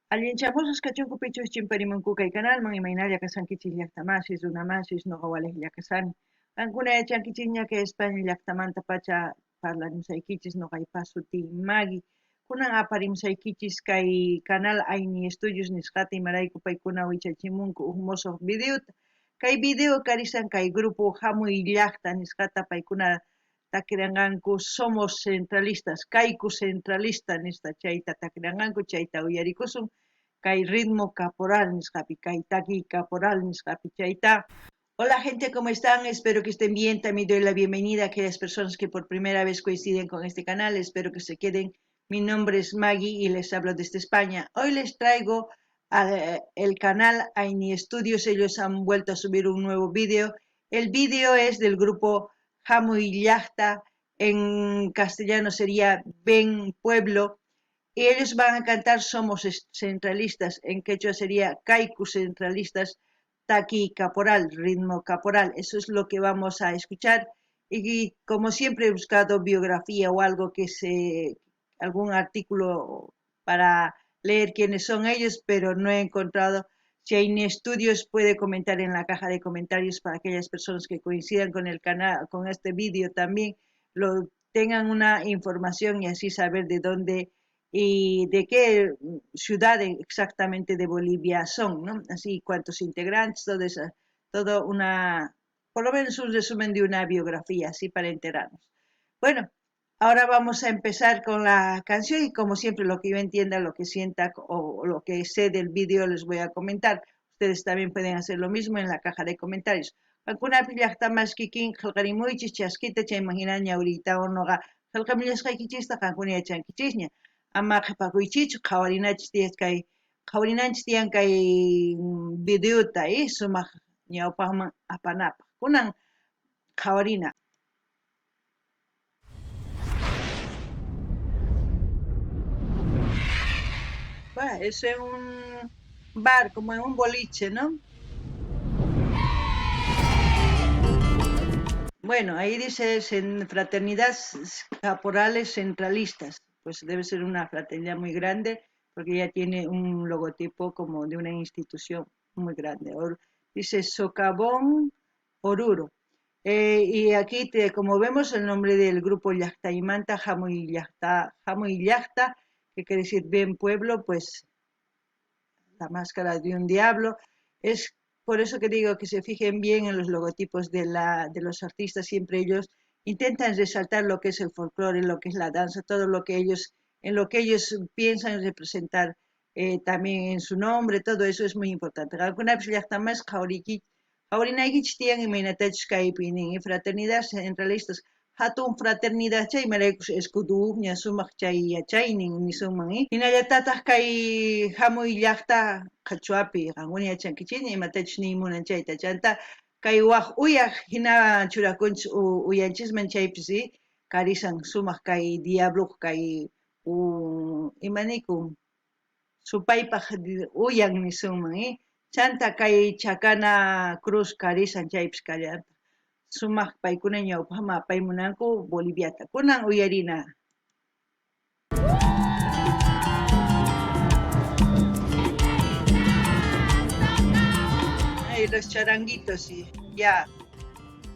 Allinchamusas kachunkupichus chimparimunku kay canalman imaynalla kasankichis llaqtamasis runamasis noqa walejlla kasani. Qankuna yachankichis ña kay España llaqtamanta pacha parlarisaykichis noqaypaq suti Magui. Kunan aparimsaykichis kay canal Aini Estudios nisqata imarayku paykuna wichachimunku huk musuq videota. Kay video karisan kay grupo Hamuy Llaqta nisqata paykuna takiranqanku somos centralistas, kayku centralista nista chayta takiranqanku chayta uyarikusun kay ritmo caporal nisqapi, kay taki caporal nisqapi chayta. Hola gente, ¿cómo están? Espero que estén bien. También doy la bienvenida a aquellas personas que por primera vez coinciden con este canal. Espero que se queden. Mi nombre es Maggie y les hablo desde España. Hoy les traigo el canal Aini Estudios. Ellos han vuelto a subir un nuevo vídeo. El vídeo es del grupo Hamuy Llaqta. En castellano sería Ven Pueblo. Y ellos van a cantar Somos Centralistas. En quechua sería Kaiku Centralistas. Taqui caporal, ritmo caporal, eso es lo que vamos a escuchar. Y como siempre he buscado biografía o algo algún artículo para leer quiénes son ellos, pero no he encontrado. Si hay ni estudios, puede comentar en la caja de comentarios para aquellas personas que coincidan con el canal, con este vídeo también, tengan una información y así saber de dónde y de qué ciudad exactamente de Bolivia son, ¿no? Así, cuántos integrantes, todo por lo menos un resumen de una biografía, así para enterarnos. Bueno, ahora vamos a empezar con la canción y como siempre lo que yo entienda, lo que sienta o lo que sé del vídeo les voy a comentar. Ustedes también pueden hacer lo mismo en la caja de comentarios. Alguna llaqta más kikin, jalqarimuychis chasquita chay imaginaña ahorita o noga, jalqamillasqaykichista qankuna yachankichishña. Ama qhipakuychichu qhawrinanchis tiyan kay videota sumaq ñawpaqman apanapaq kunan qhawarina. Bueno, es en un bar, como en un boliche, ¿no? Bueno, ahí dice fraternidad caporales centralistas. Pues debe ser una fraternidad muy grande porque ya tiene un logotipo como de una institución muy grande. Dice Socavón Oruro. Y aquí, como vemos, el nombre del grupo Llaqtaymanta, Hamuy Llaqta, que quiere decir bien pueblo, pues la máscara de un diablo. Es por eso que digo que se fijen bien en los logotipos de los artistas, siempre ellos intentan resaltar lo que es el folclore, lo que es la danza, todo lo que en lo que ellos piensan representar también en su nombre, todo eso es muy importante. Alguna vez ya está más Jaurinaykichis tiyan imaynatachus kaypi nin fraternidad centralistas hatun fraternidad chaymaraykus escuduña sumaq chay yachaynin nisunman hinallatataq kay Hamuy Llaqta qhachuapi qankuna yachankichikña imatachus niymunan chayta chanta kay waq uyaq hina churakunchis uyanchisman chaypis karisan sumaq kay diablo kay imanikun supaypaq uyan nisunman chanta kay chakana cruz karisan chaypis kallanta sumaq paykuna ñawpaqman apaymunanku Boliviata kunan uyarina. Ay, los charanguitos y ya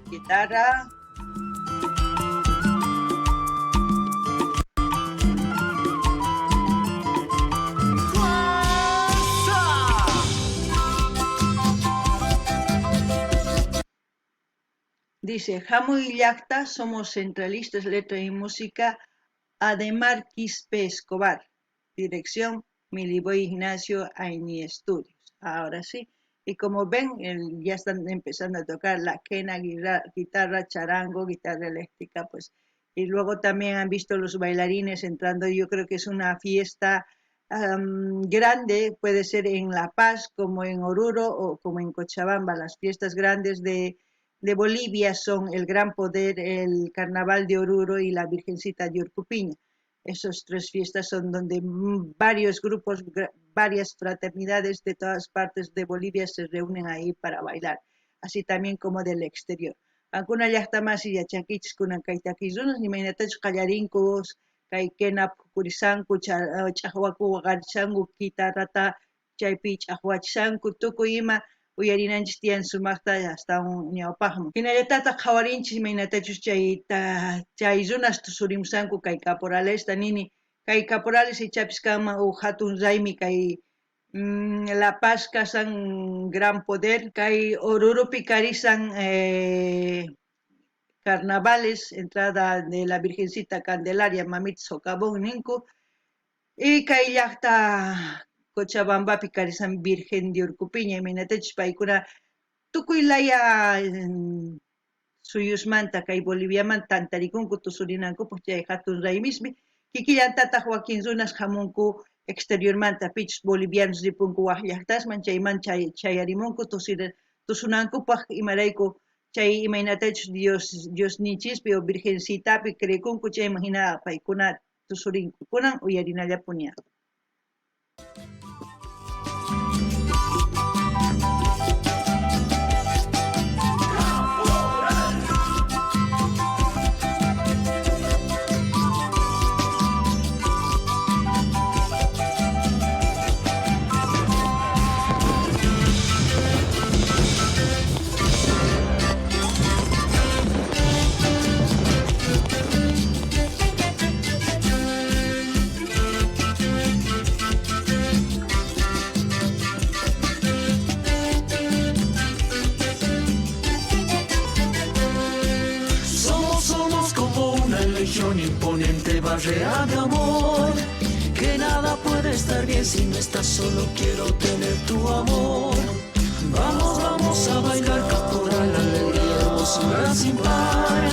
guitarra. Dice, Hamuy Llaqta, somos centralistas, letra y música, Ademar Quispe Escobar, dirección Miliboy Ignacio Aini Estudios. Ahora sí, y como ven, ya están empezando a tocar la quena, guitarra, charango, guitarra eléctrica, pues, y luego también han visto los bailarines entrando, yo creo que es una fiesta grande, puede ser en La Paz, como en Oruro o como en Cochabamba, las fiestas grandes de Bolivia son el Gran Poder, el Carnaval de Oruro y la Virgencita de Urcupiña. Esas tres fiestas son donde varios grupos, varias fraternidades de todas partes de Bolivia se reúnen ahí para bailar, así también como del exterior. Alguna llaqta más y yachankichis kunan kaytakizunas, imaynatachus qallarinkos, kay kenap purisanku ch'aqwaku waqarishanku guitarrata chaypi ch'aqwachishanku tukuy ima uyarinanchis tiyan sumaqta astawan ñawpaqman hinallatataq qhawarinchis imaynatachus chay runas tusurimusanku kay caporalesta nini kay caporales ichapis kanman hatun raymi kay La Paz kasan Gran Poder kay Orurupi karisan carnavales entrada de la Virgencita Candelaria mamita socavón ninku y kay llaqta Cochabambapi karisan Virgen de Urcupiña imaynatachus paykuna tukuy laya suyusmanta kay Boliviamanta tantarikunku tusurinankupaq chay hatun raymismi kikillantataq wakin runas hamunku exteriormanta pichus bolivianos ripunku waq llaqtasman chayman chayarimunku tusunankupaq imarayku chay imaynatachus Diosninchispi o Virgencitapi creykunku chayman hina paykuna tusurinku kunan uyarinallapuni. Imponente barrera de amor, que nada puede estar bien si no estás solo, quiero tener tu amor. Vamos, vamos a bailar caporal, alegría, hermosura sin par.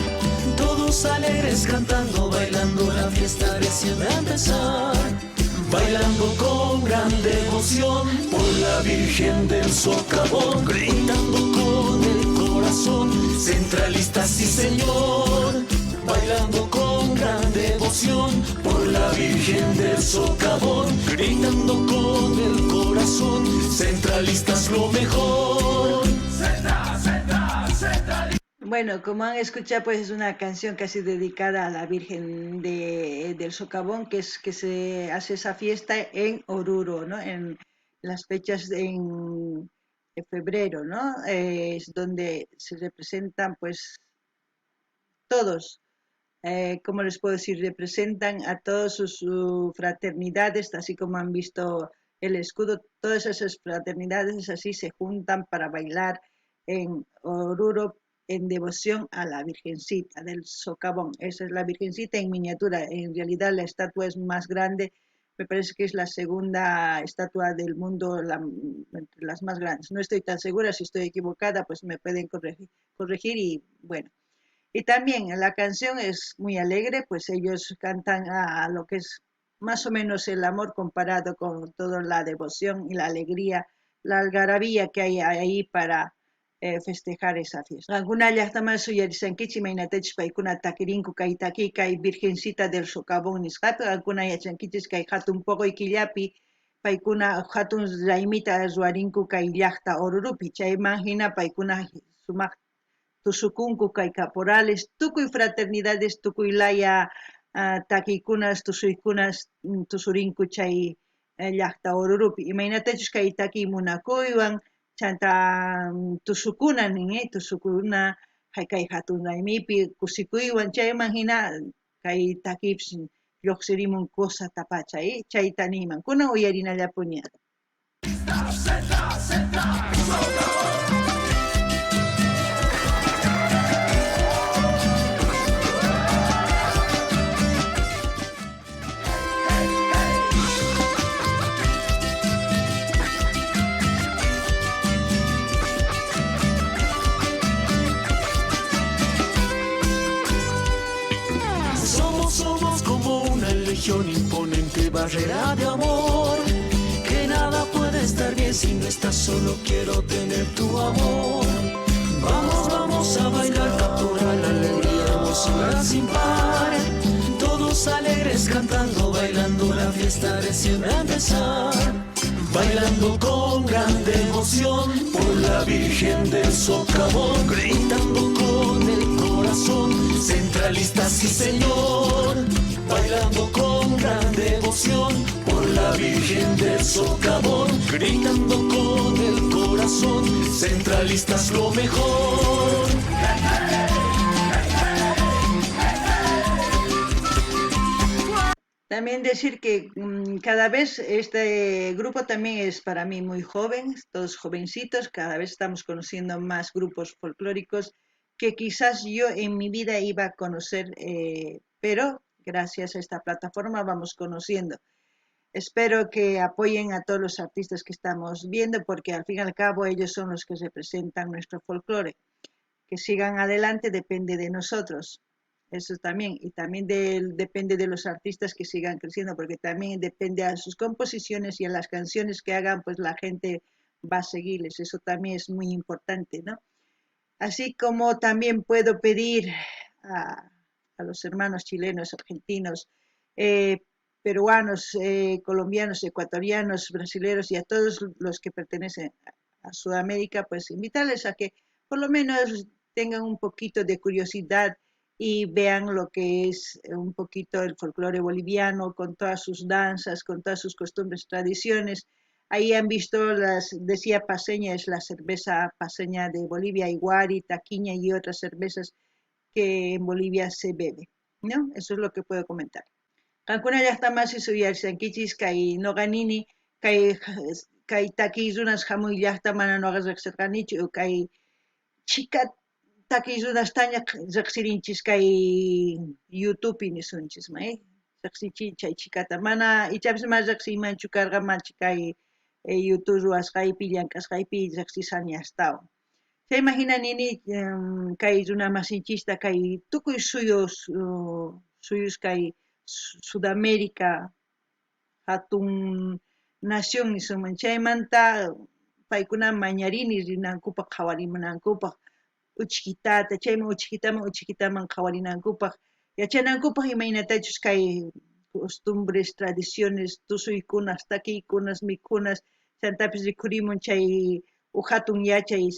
Todos alegres cantando, bailando, la fiesta recién va a empezar. Bailando con gran devoción por la Virgen del Socavón, gritando con el corazón, centralistas sí señor. Bailando con gran devoción por la Virgen del Socavón, gritando con el corazón, centralistas lo mejor. Bueno, como han escuchado, pues es una canción casi dedicada a la Virgen del Socavón, que se hace esa fiesta en Oruro, ¿no? En las fechas de febrero, ¿no? Es donde se representan, pues, todos. ¿Cómo les puedo decir? Representan a todas sus fraternidades, así como han visto el escudo, todas esas fraternidades así se juntan para bailar en Oruro en devoción a la Virgencita del Socavón. Esa es la Virgencita en miniatura, en realidad la estatua es más grande, me parece que es la segunda estatua del mundo, entre las más grandes. No estoy tan segura, si estoy equivocada, pues me pueden corregir y bueno. Y también la canción es muy alegre, pues ellos cantan a lo que es más o menos el amor comparado con toda la devoción y la alegría, la algarabía que hay ahí para festejar esa fiesta. Alguna llaqtaman suyarisankichis imaynatachus paykuna takirinku kay taki kay Virgencita del Socavón nisqapi, alguna yachankichis kay hatun poqoy killapi paykuna hatun raymita ruwarinku kay llaqta Orurupi, chayman hina paykuna sumaq tusukunku kay caporales, tukuy fraternidades, tukuy laya takikunas, tusuykunas tusurinku chay llaqta Orurupi. Imaynatachus kay takiy munakuywan, chanta tusukuna nin, tusukuna kay hatun raymipi kusikuywan, chayman hina kay takipis lluqsirimun kusata pachay, chayta niyman. Kunan uyarinallapuni. Somos como una legión imponente, barrera de amor, que nada puede estar bien si no estás solo, quiero tener tu amor. Vamos, vamos a bailar caporal, alegría, hermosura sin par. Todos alegres cantando, bailando, la fiesta recién va a empezar. Bailando con gran devoción por la Virgen del Socavón, gritando con el corazón, centralistas sí señor. bailando con gran devoción por la Virgen del Socavón, gritando con el corazón, centralistas lo mejor. También decir que cada vez este grupo también es para mí muy joven, todos jovencitos, cada vez estamos conociendo más grupos folclóricos que quizás yo en mi vida iba a conocer, pero gracias a esta plataforma vamos conociendo. Espero que apoyen a todos los artistas que estamos viendo, porque al fin y al cabo ellos son los que representan nuestro folclore. Que sigan adelante depende de nosotros. Eso también, y también depende de los artistas que sigan creciendo, porque también depende a sus composiciones y a las canciones que hagan, pues la gente va a seguirles. Eso también es muy importante, ¿no? Así como también puedo pedir a los hermanos chilenos, argentinos, eh, peruanos, colombianos, ecuatorianos, brasileños y a todos los que pertenecen a Sudamérica, pues invitarles a que por lo menos tengan un poquito de curiosidad y vean lo que es un poquito el folclore boliviano con todas sus danzas, con todas sus costumbres, tradiciones. Ahí han visto decía paseña, es la cerveza paseña de Bolivia, iguari, taquiña y otras cervezas que en Bolivia se bebe, ¿no? Eso es lo que puedo comentar. Kankuna llaqtamasi suyarisankichis kay noqanini kay takiy hamuy llaqta mana noqa riqsirqanichu kay chika takiy runastaña riqsirinchis kay YouTube nisunchis may riqsichi chay chikata mana ichapis mana riqsiymanchu karqa manchi kay YouTube ruwasqaypi llank'asqaypi riqsisani astawan. Chay imagina nini kay runa masinchista kay tukuy suyos kay Sudamérica hatun nación nisunman chaymanta paykuna mañarini rinankupaq qhawarimunankupaq uchikitata chayman uchikitaman qhawarinankupaq yachanankupaq imaynatachus kay costumbres, tradiciones, tusuykunas, takiykunas, mikhunas chantapis rikhurimun chay hatun yachay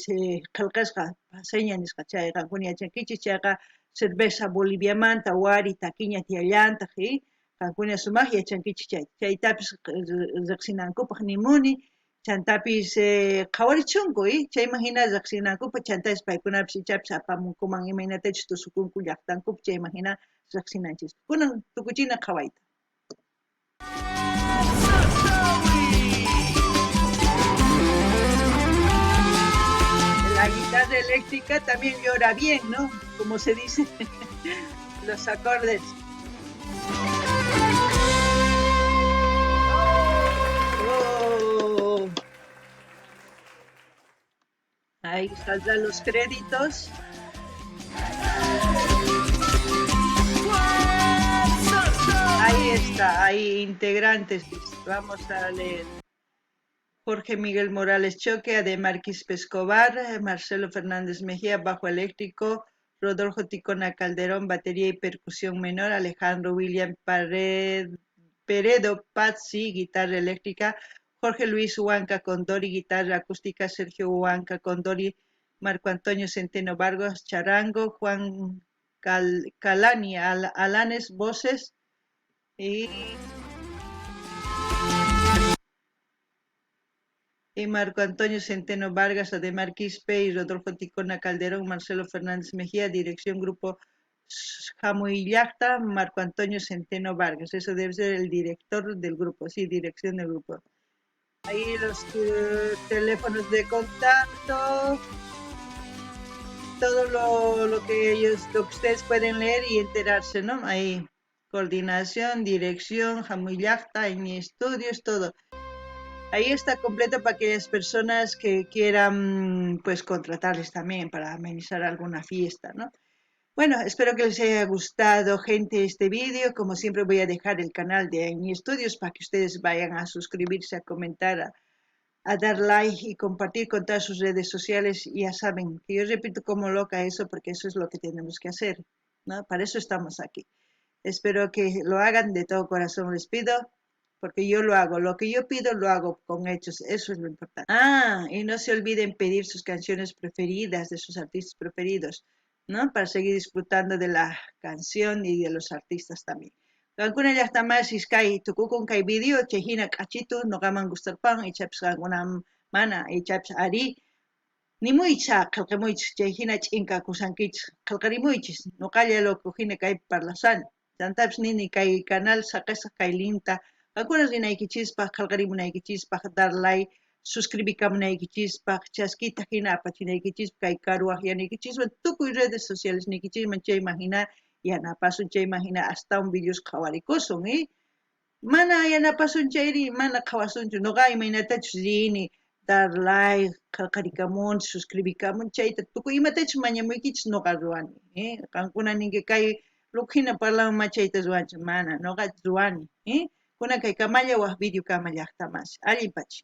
qillqasqa paseña nisqa chay qankuna yachankichis chayqa cerveza Boliviamanta wari taquiña tiyallantaq qankuna sumaq yachankichis chaytapis riqsinankupaq nimuni chantapis qhawarichunku chayman hina riqsinankupaq chantapis paykunapis ichapis apamunkuman imaynatachus tusukunku llaqtankupi chayman hina riqsinanchis kunan tukuchina qhawayta. La guitarra eléctrica también llora bien, ¿no? Como se dice, los acordes. Oh. Ahí saldrán los créditos. Ahí está, ahí integrantes. Vamos a leer. Jorge Miguel Morales Choque, Ademarquis Pescobar, Marcelo Fernández Mejía, bajo eléctrico, Rodolfo Ticona Calderón, batería y percusión menor, Alejandro William Peredo Pazzi, guitarra eléctrica, Jorge Luis Huanca Condori, guitarra acústica, Sergio Huanca Condori, Marco Antonio Centeno Vargas, charango, Juan Calani Alanes, voces y Marco Antonio Centeno Vargas, Ademar Quispe y Rodolfo Ticona Calderón, Marcelo Fernández Mejía, dirección Grupo Jamuyllacta, Marco Antonio Centeno Vargas. Eso debe ser el director del grupo, sí, dirección del grupo. Ahí los teléfonos de contacto, todo lo que ustedes pueden leer y enterarse, ¿no? Ahí, coordinación, dirección, Jamuyllacta, en estudios, todo. Ahí está completo para aquellas personas que quieran pues contratarles también para amenizar alguna fiesta, ¿no? Bueno, espero que les haya gustado, gente, este vídeo. Como siempre voy a dejar el canal de Aini Estudios para que ustedes vayan a suscribirse, a comentar, a dar like y compartir con todas sus redes sociales. Y ya saben que yo repito como loca eso porque eso es lo que tenemos que hacer, ¿no? Para eso estamos aquí. Espero que lo hagan de todo corazón, les pido. Porque yo lo hago, lo que yo pido lo hago con hechos, eso es lo importante. Y no se olviden pedir sus canciones preferidas de sus artistas preferidos, ¿no? Para seguir disfrutando de la canción y de los artistas también. Kankuna llaqtamasis kay tukukun kay video chayhina k'achitu noqaman gustarpan ichapish qankuna mana ichapish ari nimuycha qillqimuychis chayhina ch'inkakusankichis qillqarimuychis nuqalla loco hina kaypi parlasani chantapis nini kay canal saqesaq kay linta qankuna rinaykichispaq qillqarimunaykichispaq dar like suscribikamunaykichispaq chaskita hina apachinaykichispaq kay karuwaq tukuy redes sociales niykichisman chayman hina yanapasun chayman hina astawan videos qhawarikusun mana yanapasun chayri mana qhawasunchu nuqa imaynatachus rini dar like qillqarikamunchis suscribikamunchis chayta tukuy imatachus mañamuykichis nuqa ruwani qankuna ninki kay loco hina parlawan chayta ruwanchik mana nuqachus ruwani kunan kay kamalla waq video kama llaqtamasish allinpachik